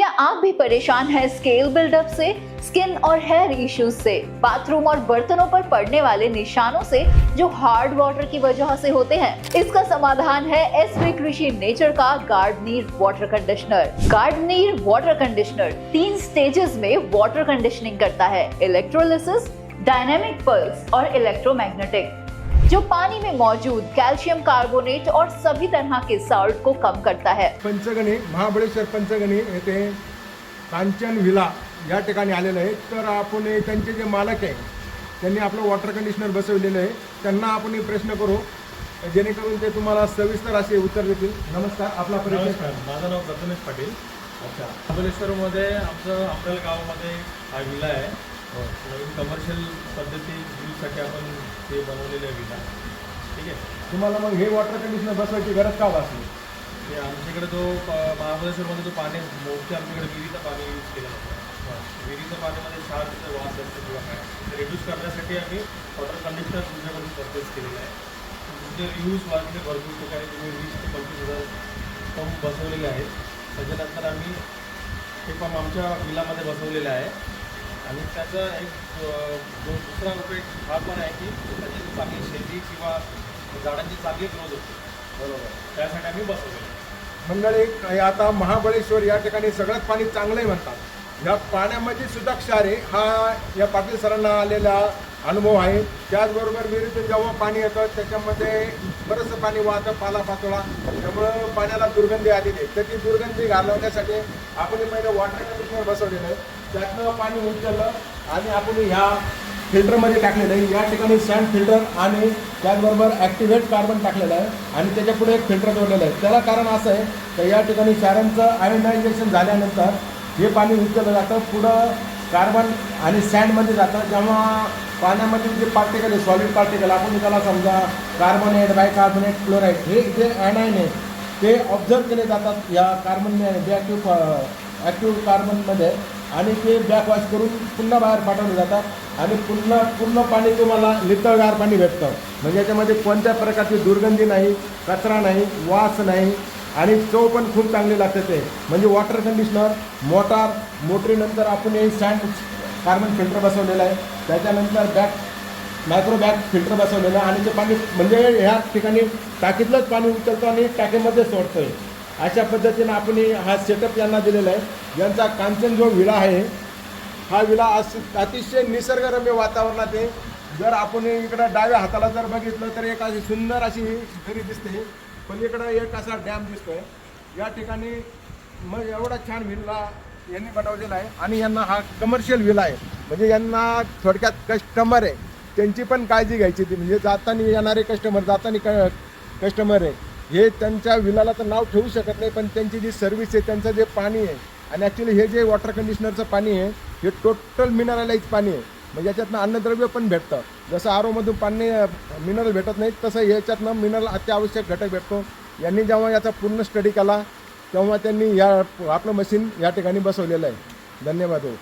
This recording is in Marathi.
क्या आप भी परेशान हैं स्केल बिल्डअप से, स्किन और हेयर इश्यूज से, बाथरूम और बर्तनों पर पड़ने वाले निशानों से जो हार्ड वाटर की वजह से होते हैं? इसका समाधान है एसवी कृषि नेचर का Gardneer water conditioner. Gardneer water conditioner 3 stages में वाटर कंडीशनिंग करता है: इलेक्ट्रोलिसिस, डायनेमिक पल्स और इलेक्ट्रोमैग्नेटिक, जो पानी में मौजूद कैल्शियम कार्बोनेट और सभी तरह के सॉल्ट को कम करता है। पंचगणी, महाबळेश्वर पंचगणी येथे कांचन विला या ठिकाणी आलेलं आहे। तर आपण त्यांचे जे मालक आहे त्यांनी आपलं वॉटर कंडिशनर बसवलेलं आहे। त्यांना आपण प्रश्न करू जेणेकरून ते तुम्हाला सविस्तर असे उत्तर देतील। नमस्कार, आपला परिचय? नमस्कार, माझं नाव प्रथमेश पाटील। अच्छा, महाबळेश्वरमध्ये आमचं आपल्या गावामध्ये हा विला आहे। नवीन कमर्शियल पद्धती यूजसाठी आपण ते बनवलेलं आहे विला। ठीक आहे, तुम्हाला मग हे वॉटर कंडिशनर बसवायची गरज का भासली? ते आमच्याकडे जो महाबळेश्वरमध्ये जो पाणी मोस्टली आमच्याकडे विहिरीचं पाणी यूज केलं जातं। विहिरीचं पाण्यामध्ये क्षारचं वास असतं किंवा काय, ते रिड्यूस करण्यासाठी आम्ही वॉटर कंडिशनर तुमच्याकडून परचेस केलेलं आहे। तुमचे रिव्ह्यूज वाचले भरपूर ठिकाणी, तुम्ही 20 ते 25,000 पंप बसवलेले आहेत। त्याच्यानंतर आम्ही हे पंप आमच्या विलामध्ये बसवलेलं आहे आणि त्याचा एक जो दुसरा उपयोग हा पण आहे की त्याची चांगली शेती किंवा झाडांची चांगली ग्रोथ होते। बरोबर, त्यासाठी आम्ही बसवलेलं आहे। मंडळी, आता महाबळेश्वर या ठिकाणी सगळ्यात पाणी चांगलं आहे म्हणतात। या पाण्यामध्ये सुद्धा क्षार आहे, हा या पाटील सरांना आलेला अनुभव आहे। त्याचबरोबर विहिरीतून जेव्हा पाणी येतं त्याच्यामध्ये बरंचसं पाणी वाहतं, पालापाचोळा, त्यामुळं पाण्याला दुर्गंधी आलेली आहे। तर ती दुर्गंधी घालवण्यासाठी आपण पहिलं वॉटर कंडिशनर बसवलेलं आहे। त्यातनं पाणी उचललं आणि आपण ह्या फिल्टरमध्ये टाकलेलं आहे। या ठिकाणी सँड फिल्टर आणि त्याचबरोबर ॲक्टिव्हेट कार्बन टाकलेलं आहे आणि त्याच्यापुढे एक फिल्टर जोडलेलं आहे। त्याला कारण असं आहे तर या ठिकाणी क्षारांचं आयोनायझेशन झाल्यानंतर हे पाणी उचललं जातं, पुढं कार्बन आणि सँडमध्ये जातं। जेव्हा पाण्यामध्ये जे पार्टिकल आहे, सॉलिड पार्टिकल, आपण त्याला समजा कार्बोनेट, बायकार्बोनेट, क्लोराईड, हे जे ॲनायन आहे ते ऑब्झर्व केले जातात या कार्बन ॲक्टिव्ह कार्बनमध्ये आणि ते बॅकवॉश करून पुन्हा बाहेर पाठवले जातात आणि पूर्ण पाणी तुम्हाला नितळगार पाणी भेटतं। म्हणजे याच्यामध्ये कोणत्या प्रकारची दुर्गंधी नाही, कचरा नाही, वास नाही आणि चव पण खूप चांगली लागते ते। म्हणजे वॉटर कंडिशनर मोटरीनंतर आपण हे सँड कार्बन फिल्टर बसवलेलं आहे, त्याच्यानंतर मायक्रो बॅग फिल्टर बसवलेलं आहे आणि ते पाणी म्हणजे ह्या ठिकाणी टाकीतलंच पाणी उचलतो आणि टाकीमध्ये सोडतो आहे। अशा पद्धतीनं आपण हा सेटअप यांना दिलेला आहे। यांचा कांचन जो विला आहे, हा विला अतिशय निसर्गरम्य वातावरणात आहे। जर आपण इकडं डाव्या हाताला जर बघितलं तर एक अशी सुंदर अशी दरी दिसते, पण इकडं एक असा डॅम दिसतोय। या ठिकाणी मग एवढा छान विला यांनी बनवलेला आहे आणि यांना हा कमर्शियल विला आहे। म्हणजे यांना थोडक्यात कस्टमर आहे त्यांची पण काळजी घ्यायची ती, म्हणजे जाताना येणारे कस्टमर, जाताना कस्टमर आहे हे त्यांच्या विलाला तर नाव ठेवू शकत नाही, पण त्यांची जी सर्व्हिस आहे, त्यांचं जे पाणी आहे आणि ॲक्च्युली हे जे वॉटर कंडिशनरचं पाणी आहे हे टोटल मिनरलाइज पाणी आहे। म्हणजे याच्यातनं अन्नद्रव्य पण भेटतं। जसं आरोमधून पाणी मिनरल भेटत नाही तसं याच्यातनं मिनरल अत्यावश्यक घटक भेटतो। यांनी जेव्हा याचा पूर्ण स्टडी केला तेव्हा त्यांनी आपलं मशीन या ठिकाणी बसवलेलं आहे। धन्यवाद हो।